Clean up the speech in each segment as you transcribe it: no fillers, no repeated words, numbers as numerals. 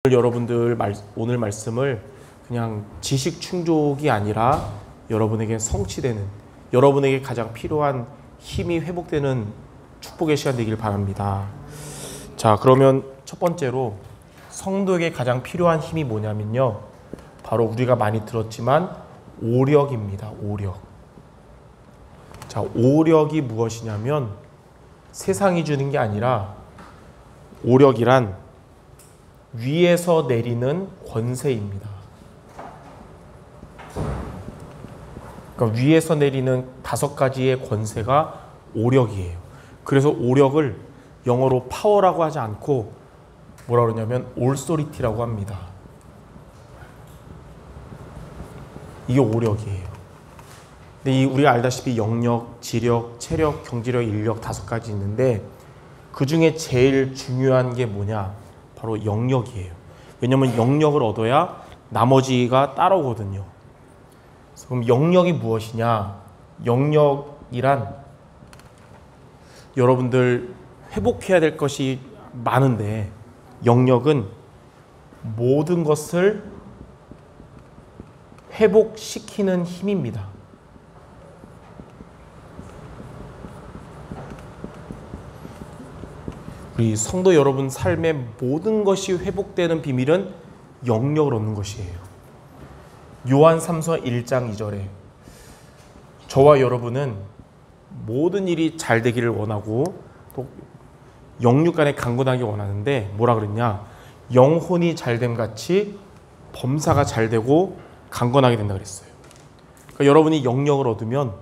오늘 말씀을 그냥 지식 충족이 아니라 여러분에게 성취되는, 여러분에게 가장 필요한 힘이 회복되는 축복의 시간 되길 바랍니다. 자, 그러면 첫 번째로 성도에게 가장 필요한 힘이 뭐냐면요, 바로 우리가 많이 들었지만 오력입니다. 오력. 자, 오력이 무엇이냐면 세상이 주는 게 아니라, 오력이란 위에서 내리는 권세입니다. 그러니까 위에서 내리는 5가지의 권세가 오력이에요. 그래서 오력을 영어로 파워라고 하지 않고 뭐라 그러냐면 올소리티라고 합니다. 이게 오력이에요. 근데 우리가 알다시피 영력, 지력, 체력, 경제력, 인력 5가지 있는데 그 중에 제일 중요한 게 뭐냐? 바로 영력이에요. 왜냐하면 영력을 얻어야 나머지가 따라오거든요. 그럼 영력이 무엇이냐? 영력이란 여러분들 회복해야 될 것이 많은데, 영력은 모든 것을 회복시키는 힘입니다. 우리 성도 여러분 삶의 모든 것이 회복되는 비밀은 영력을 얻는 것이에요. 요한 3서 1장 2절에 저와 여러분은 모든 일이 잘 되기를 원하고 또 영육 간에 강건하게 원하는데 뭐라 그랬냐? 영혼이 잘됨 같이 범사가 잘 되고 강건하게 된다 그랬어요. 그러니까 여러분이 영력을 얻으면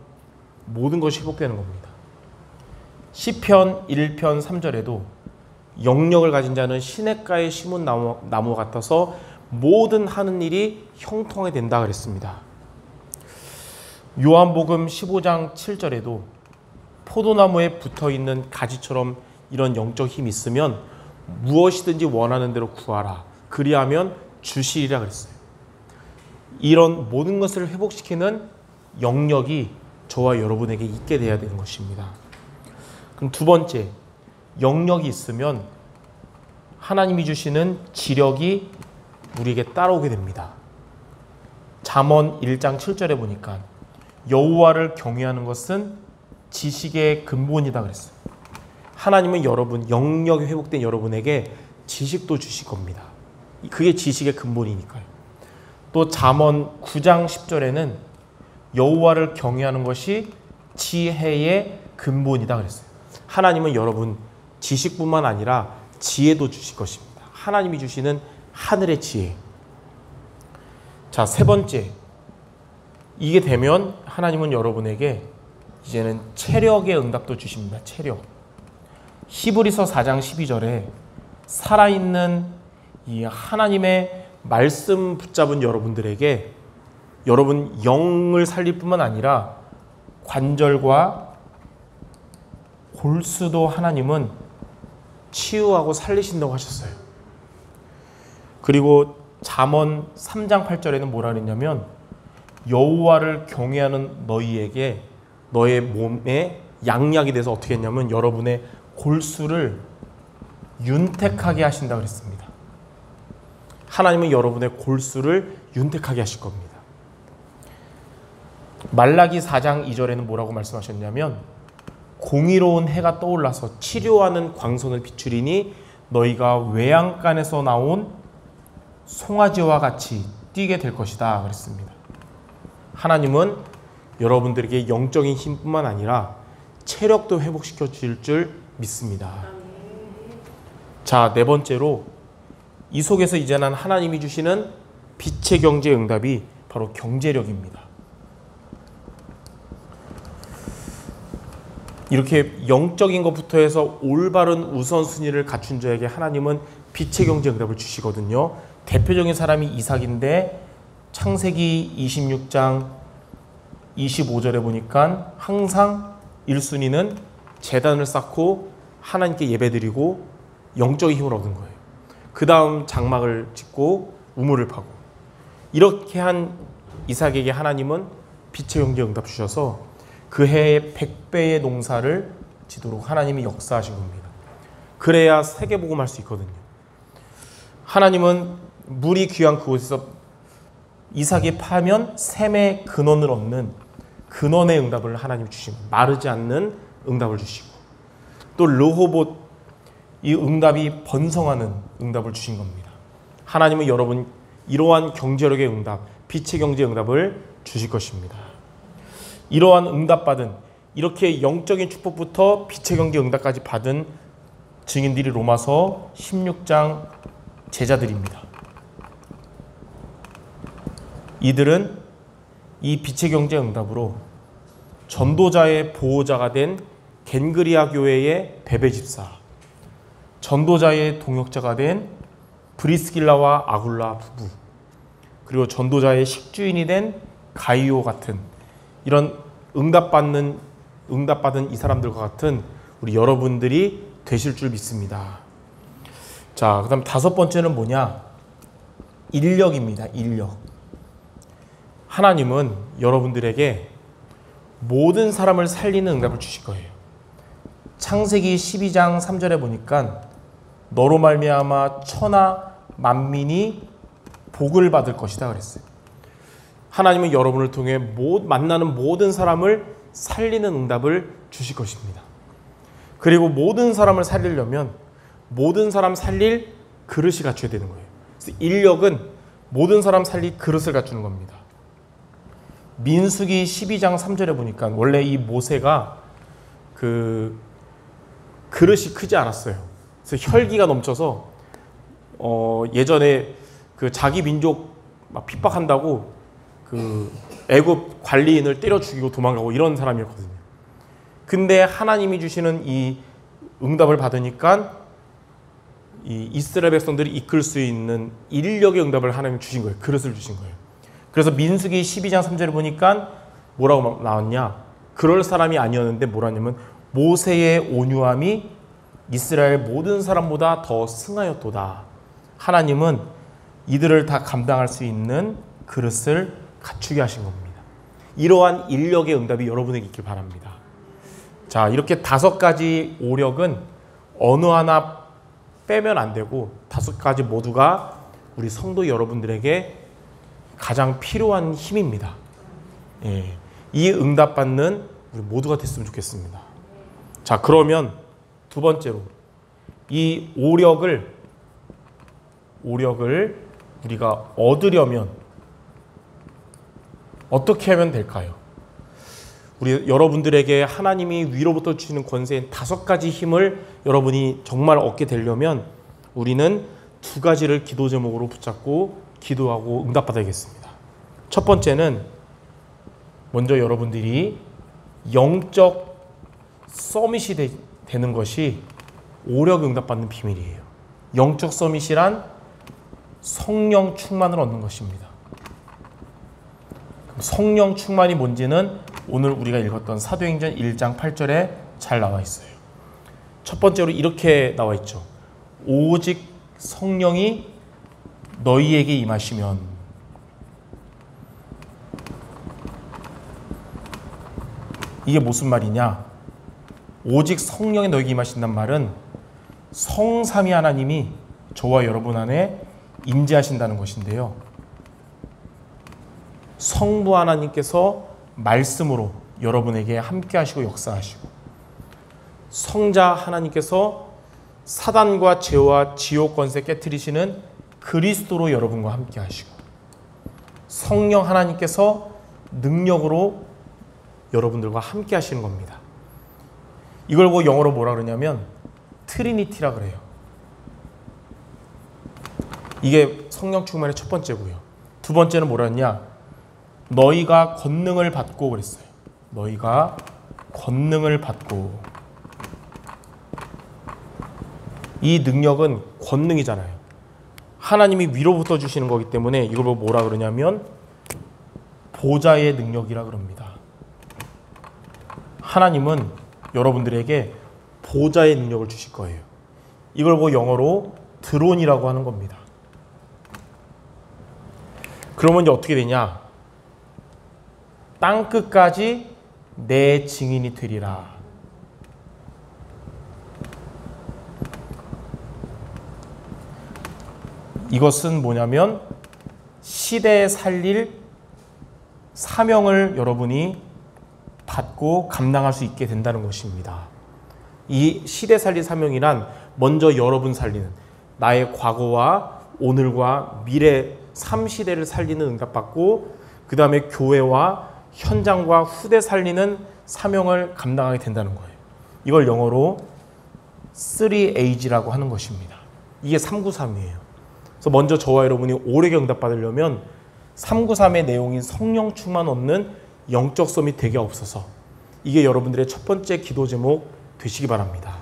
모든 것이 회복되는 겁니다. 시편 1편 3절에도 영력을 가진 자는 시냇가에 심은 나무 같아서 모든 하는 일이 형통하게 된다 그랬습니다. 요한복음 15장 7절에도 포도나무에 붙어있는 가지처럼 이런 영적 힘이 있으면 무엇이든지 원하는 대로 구하라, 그리하면 주시리라 그랬어요. 이런 모든 것을 회복시키는 영력이 저와 여러분에게 있게 돼야 되는 것입니다. 그럼 두 번째, 영력이 있으면 하나님이 주시는 지력이 우리에게 따라오게 됩니다. 잠언 1장 7절에 보니까 여호와를 경외하는 것은 지식의 근본이다 그랬어요. 하나님은 여러분, 영력이 회복된 여러분에게 지식도 주실 겁니다. 그게 지식의 근본이니까요. 또 잠언 9장 10절에는 여호와를 경외하는 것이 지혜의 근본이다 그랬어요. 하나님은 여러분 지식뿐만 아니라 지혜도 주실 것입니다. 하나님이 주시는 하늘의 지혜. 자, 세 번째, 이게 되면 하나님은 여러분에게 이제는 체력의 응답도 주십니다. 체력. 히브리서 4장 12절에 살아있는 이 하나님의 말씀 붙잡은 여러분들에게 여러분 영을 살릴 뿐만 아니라 관절과 골수도 하나님은 치유하고 살리신다고 하셨어요. 그리고 잠언 3장 8절에는 뭐라 그랬냐면 여호와를 경외하는 너희에게 너의 몸에 양약이 돼서 어떻게 했냐면 여러분의 골수를 윤택하게 하신다 그랬습니다. 하나님은 여러분의 골수를 윤택하게 하실 겁니다. 말라기 4장 2절에는 뭐라고 말씀하셨냐면 공의로운 해가 떠올라서 치료하는 광선을 비추리니 너희가 외양간에서 나온 송아지와 같이 뛰게 될 것이다 그랬습니다. 하나님은 여러분들에게 영적인 힘뿐만 아니라 체력도 회복시켜 주실 줄 믿습니다. 자, 네 번째로 이 속에서 이제는 하나님이 주시는 빛의 경제 응답이 바로 경제력입니다. 이렇게 영적인 것부터 해서 올바른 우선순위를 갖춘 자에게 하나님은 빛의 경제 응답을 주시거든요. 대표적인 사람이 이삭인데 창세기 26장 25절에 보니까 항상 1순위는 제단을 쌓고 하나님께 예배드리고 영적인 힘을 얻은 거예요. 그 다음 장막을 짓고 우물을 파고, 이렇게 한 이삭에게 하나님은 빛의 경제 응답 주셔서 그 해에 100배의 농사를 지도록 하나님이 역사하신 겁니다. 그래야 세계복음할 수 있거든요. 하나님은 물이 귀한 그곳에서 이삭이 파면 샘의 근원을 얻는 근원의 응답을 하나님이 주시고, 마르지 않는 응답을 주시고, 또 르호봇, 이 응답이 번성하는 응답을 주신 겁니다. 하나님은 여러분 이러한 경제력의 응답, 빛의 경제의 응답을 주실 것입니다. 이러한 응답받은, 이렇게 영적인 축복부터 빛의 경제 응답까지 받은 증인들이 로마서 16장 제자들입니다. 이들은 이 빛의 경제 응답으로 전도자의 보호자가 된 겐그리아 교회의 베베 집사, 전도자의 동역자가 된 브리스길라와 아굴라 부부, 그리고 전도자의 식주인이 된 가이오 같은 이런 응답받은 이 사람들과 같은 우리 여러분들이 되실 줄 믿습니다. 자, 그다음 다섯 번째는 뭐냐? 인력입니다. 인력. 하나님은 여러분들에게 모든 사람을 살리는 응답을 주실 거예요. 창세기 12장 3절에 보니까 너로 말미암아 천하 만민이 복을 받을 것이다 그랬어요. 하나님은 여러분을 통해 만나는 모든 사람을 살리는 응답을 주실 것입니다. 그리고 모든 사람을 살리려면 모든 사람 살릴 그릇이 갖춰야 되는 거예요. 그래서 인력은 모든 사람 살릴 그릇을 갖추는 겁니다. 민수기 12장 3절에 보니까 원래 이 모세가 그 그릇이 크지 않았어요. 그래서 혈기가 넘쳐서 예전에 그 자기 민족 막 핍박한다고 그 애굽 관리인을 때려 죽이고 도망가고 이런 사람이었거든요. 근데 하나님이 주시는 이 응답을 받으니까 이 이스라엘 백성들이 이끌 수 있는 인력의 응답을 하나님이 주신 거예요. 그릇을 주신 거예요. 그래서 민수기 12장 3절에 보니까 뭐라고 나왔냐? 그럴 사람이 아니었는데 뭐라냐면 모세의 온유함이 이스라엘 모든 사람보다 더 승하였도다. 하나님은 이들을 다 감당할 수 있는 그릇을 갖추게 하신 겁니다. 이러한 인력의 응답이 여러분에게 있길 바랍니다. 자, 이렇게 다섯 가지 오력은 어느 하나 빼면 안 되고 다섯 가지 모두가 우리 성도 여러분들에게 가장 필요한 힘입니다. 예, 이 응답받는 우리 모두가 됐으면 좋겠습니다. 자, 그러면 두 번째로 이 오력을 우리가 얻으려면 어떻게 하면 될까요? 우리 여러분들에게 하나님이 위로부터 주시는 권세인 다섯 가지 힘을 여러분이 정말 얻게 되려면 우리는 두 가지를 기도 제목으로 붙잡고 기도하고 응답받아야겠습니다. 첫 번째는 먼저 여러분들이 영적 서밋이 되는 것이 오력 응답받는 비밀이에요. 영적 서밋이란 성령 충만을 얻는 것입니다. 성령 충만이 뭔지는 오늘 우리가 읽었던 사도행전 1장 8절에 잘 나와 있어요. 첫 번째로 이렇게 나와 있죠. 오직 성령이 너희에게 임하시면. 이게 무슨 말이냐? 오직 성령이 너희에게 임하신단 말은 성삼위 하나님이 저와 여러분 안에 임재하신다는 것인데요. 성부 하나님께서 말씀으로 여러분에게 함께 하시고 역사하시고, 성자 하나님께서 사단과 죄와 지옥 권세 깨트리시는 그리스도로 여러분과 함께 하시고, 성령 하나님께서 능력으로 여러분들과 함께 하시는 겁니다. 이걸 보고 영어로 뭐라 그러냐면 트리니티라 그래요. 이게 성령 충만의 첫 번째고요. 두 번째는 뭐라 했냐? 너희가 권능을 받고 그랬어요. 너희가 권능을 받고. 이 능력은 권능이잖아요. 하나님이 위로부터 주시는 거기 때문에 이걸 보고 뭐라 그러냐면 보좌의 능력이라 그럽니다. 하나님은 여러분들에게 보좌의 능력을 주실 거예요. 이걸 보고 영어로 드론이라고 하는 겁니다. 그러면 이제 어떻게 되냐? 땅끝까지 내 증인이 되리라. 이것은 뭐냐면 시대에 살릴 사명을 여러분이 받고 감당할 수 있게 된다는 것입니다. 이 시대 살릴 사명이란 먼저 여러분 살리는, 나의 과거와 오늘과 미래 3시대를 살리는 응답받고, 그 다음에 교회와 현장과 후대 살리는 사명을 감당하게 된다는 거예요. 이걸 영어로 3A라고 하는 것입니다. 이게 393이에요. 그래서 먼저 저와 여러분이 오래 응답받으려면 393의 내용인 성령 충만 없는 영적 썸이 되게 없어서, 이게 여러분들의 첫 번째 기도 제목 되시기 바랍니다.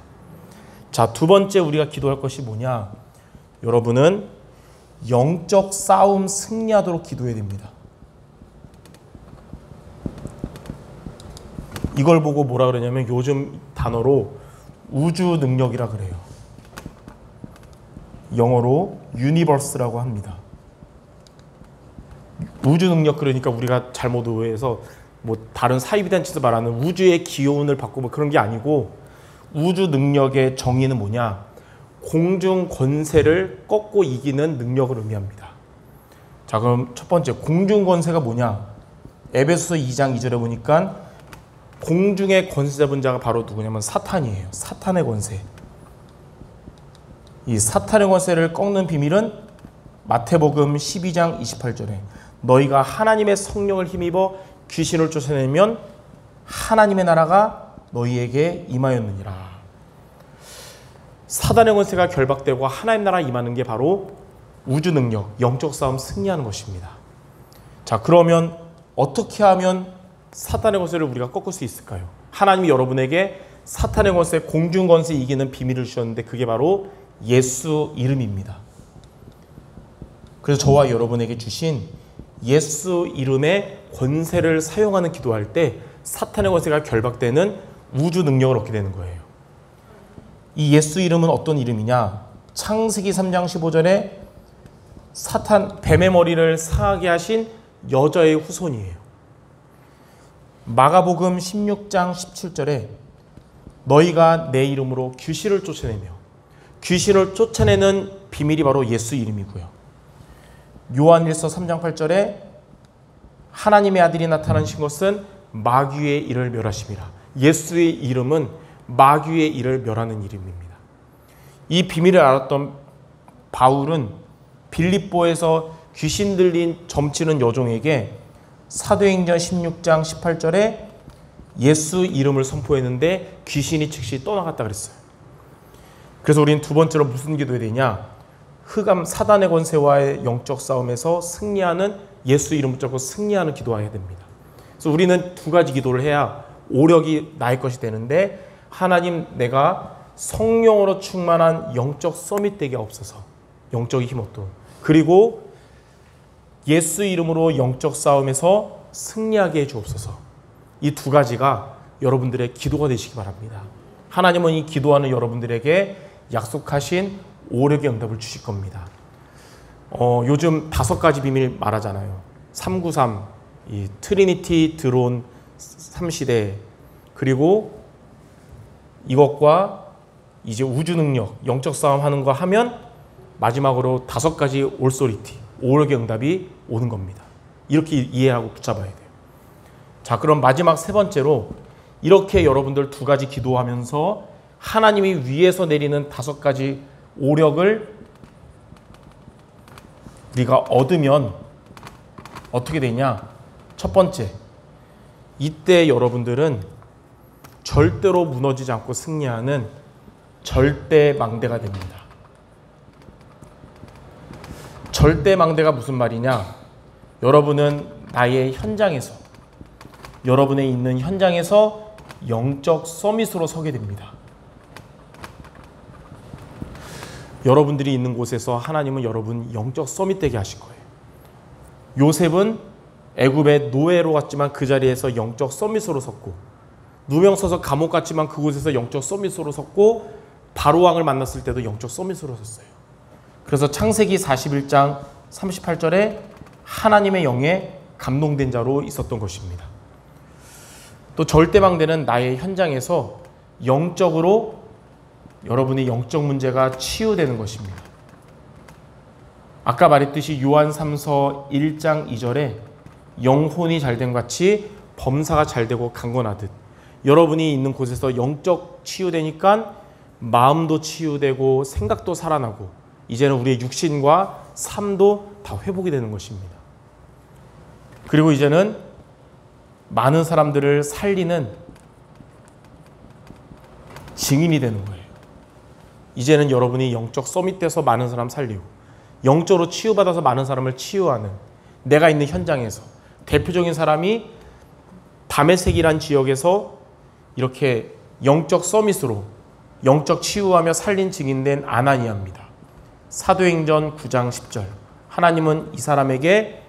자, 두 번째 우리가 기도할 것이 뭐냐? 여러분은 영적 싸움 승리하도록 기도해야 됩니다. 이걸 보고 뭐라 그러냐면 요즘 단어로 우주 능력이라 그래요. 영어로 유니버스라고 합니다. 우주 능력, 그러니까 우리가 잘못 오해해서 뭐 다른 사이비단체에서 말하는 우주의 기운을 받고 뭐 그런 게 아니고, 우주 능력의 정의는 뭐냐? 공중 권세를 꺾고 이기는 능력을 의미합니다. 자, 그럼 첫 번째 공중 권세가 뭐냐? 에베소서 2장 2절에 보니까 공중의 권세 잡은 자가 바로 누구냐면 사탄이에요. 사탄의 권세. 이 사탄의 권세를 꺾는 비밀은 마태복음 12장 28절에 너희가 하나님의 성령을 힘입어 귀신을 쫓아내면 하나님의 나라가 너희에게 임하였느니라. 사단의 권세가 결박되고 하나님 나라 임하는 게 바로 우주 능력, 영적 싸움 승리하는 것입니다. 자, 그러면 어떻게 하면 사탄의 권세를 우리가 꺾을 수 있을까요? 하나님이 여러분에게 사탄의 권세, 공중 권세 이기는 비밀을 주셨는데 그게 바로 예수 이름입니다. 그래서 저와 여러분에게 주신 예수 이름의 권세를 사용하는 기도할 때 사탄의 권세가 결박되는 우주 능력을 얻게 되는 거예요. 이 예수 이름은 어떤 이름이냐? 창세기 3장 15절에 사탄, 뱀의 머리를 상하게 하신 여자의 후손이에요. 마가복음 16장 17절에 너희가 내 이름으로 귀신을 쫓아내며, 귀신을 쫓아내는 비밀이 바로 예수 이름이고요. 요한일서 3장 8절에 하나님의 아들이 나타나신 것은 마귀의 일을 멸하심이라. 예수의 이름은 마귀의 일을 멸하는 이름입니다. 이 비밀을 알았던 바울은 빌립보에서 귀신 들린 점치는 여종에게 사도행전 16장 18절에 예수 이름을 선포했는데 귀신이 즉시 떠나갔다 그랬어요. 그래서 우리는 두 번째로 무슨 기도해야 되냐? 흑암 사단의 권세와의 영적 싸움에서 승리하는 예수 이름 붙잡고 승리하는 기도해야 됩니다. 그래서 우리는 두 가지 기도를 해야 오력이 나의 것이 되는데, 하나님, 내가 성령으로 충만한 영적 서밋 되게 없어서 영적인 힘 얻도록, 그리고 예수 이름으로 영적 싸움에서 승리하게 해주옵소서. 이 두 가지가 여러분들의 기도가 되시기 바랍니다. 하나님은 이 기도하는 여러분들에게 약속하신 오력의 응답을 주실 겁니다. 요즘 5가지 비밀 말하잖아요. 393, 이 트리니티 드론 3시대, 그리고 이것과 이제 우주 능력, 영적 싸움 하는 거 하면 마지막으로 5가지 올소리티, 오력의 응답이 오는 겁니다. 이렇게 이해하고 붙잡아야 돼요. 자, 그럼 마지막 세 번째로 이렇게 여러분들 두 가지 기도하면서 하나님이 위에서 내리는 5가지 오력을 우리가 얻으면 어떻게 되냐? 첫 번째, 이때 여러분들은 절대로 무너지지 않고 승리하는 절대망대가 됩니다. 절대망대가 무슨 말이냐? 여러분은 나의 현장에서, 여러분의 있는 현장에서 영적 서밋으로 서게 됩니다. 여러분들이 있는 곳에서 하나님은 여러분 영적 서밋 되게 하실 거예요. 요셉은 애굽의 노예로 갔지만 그 자리에서 영적 서밋으로 섰고, 누명 써서 감옥 갔지만 그곳에서 영적 서밋으로 섰고, 바로왕을 만났을 때도 영적 서밋으로 섰어요. 그래서 창세기 41장 38절에 하나님의 영에 감동된 자로 있었던 것입니다. 또 절대망대는 나의 현장에서 영적으로 여러분의 영적 문제가 치유되는 것입니다. 아까 말했듯이 요한 3서 1장 2절에 영혼이 잘된 같이 범사가 잘되고 강건하듯, 여러분이 있는 곳에서 영적 치유되니까 마음도 치유되고 생각도 살아나고 이제는 우리의 육신과 삶도 다 회복이 되는 것입니다. 그리고 이제는 많은 사람들을 살리는 증인이 되는 거예요. 이제는 여러분이 영적 서밋돼서 많은 사람 살리고 영적으로 치유받아서 많은 사람을 치유하는, 내가 있는 현장에서 대표적인 사람이 다메섹이란 지역에서 이렇게 영적 서밋으로 영적 치유하며 살린 증인된 아나니아입니다. 사도행전 9장 10절, 하나님은 이 사람에게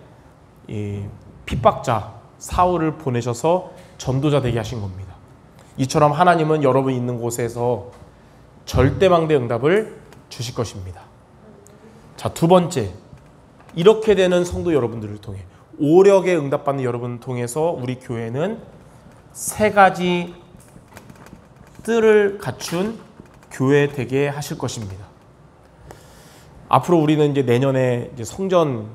핍박자 사울을 보내셔서 전도자 되게 하신 겁니다. 이처럼 하나님은 여러분 있는 곳에서 절대망대 응답을 주실 것입니다. 자, 두 번째, 이렇게 되는 성도 여러분들을 통해, 오력에 응답받는 여러분을 통해서 우리 교회는 세 가지 뜰을 갖춘 교회 되게 하실 것입니다. 앞으로 우리는 이제 내년에 이제 성전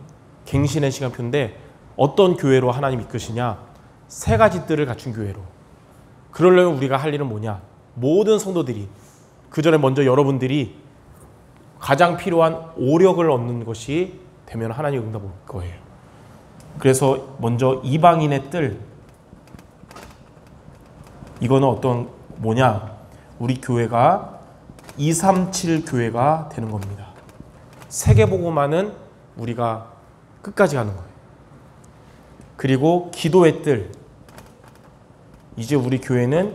갱신의 시간표인데, 어떤 교회로 하나님 이끄시냐? 세 가지 뜰을 갖춘 교회로. 그러려면 우리가 할 일은 뭐냐? 모든 성도들이, 그 전에 먼저 여러분들이 가장 필요한 오력을 얻는 것이 되면 하나님 응답 올 거예요. 그래서 먼저 이방인의 뜰, 이거는 뭐냐? 우리 교회가 237 교회가 되는 겁니다. 세계복음화는 우리가 끝까지 가는 거예요. 그리고 기도의 뜰, 이제 우리 교회는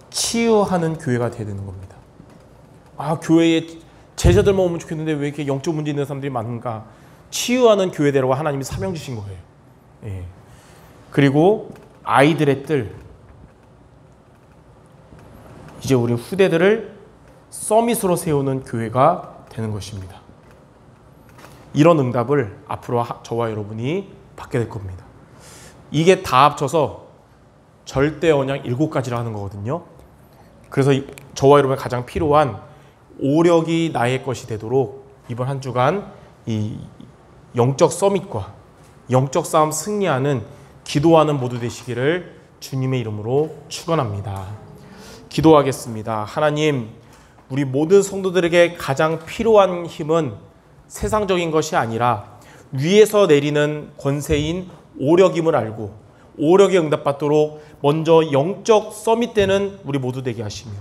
치유하는 교회가 되야 되는 겁니다. 아, 교회에 제자들만 오면 좋겠는데 왜 이렇게 영적 문제 있는 사람들이 많은가? 치유하는 교회대로 하나님이 사명 주신 거예요. 예. 그리고 아이들의 뜰, 이제 우리 후대들을 서밋으로 세우는 교회가 되는 것입니다. 이런 응답을 앞으로 저와 여러분이 받게 될 겁니다. 이게 다 합쳐서 절대 언약 7가지를 하는 거거든요. 그래서 저와 여러분이 가장 필요한 오력이 나의 것이 되도록 이번 한 주간 이 영적 서밋과 영적 싸움 승리하는 기도하는 모두 되시기를 주님의 이름으로 축원합니다. 기도하겠습니다. 하나님, 우리 모든 성도들에게 가장 필요한 힘은 세상적인 것이 아니라 위에서 내리는 권세인 오력임을 알고 오력에 응답받도록 먼저 영적 서밋되는 우리 모두 되게 하시며,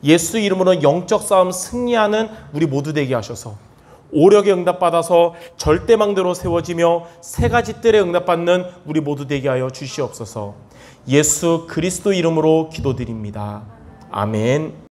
예수 이름으로 영적 싸움 승리하는 우리 모두 되게 하셔서 오력에 응답받아서 절대망대로 세워지며 세 가지 뜰에 응답받는 우리 모두 되게 하여 주시옵소서. 예수 그리스도 이름으로 기도드립니다. 아멘.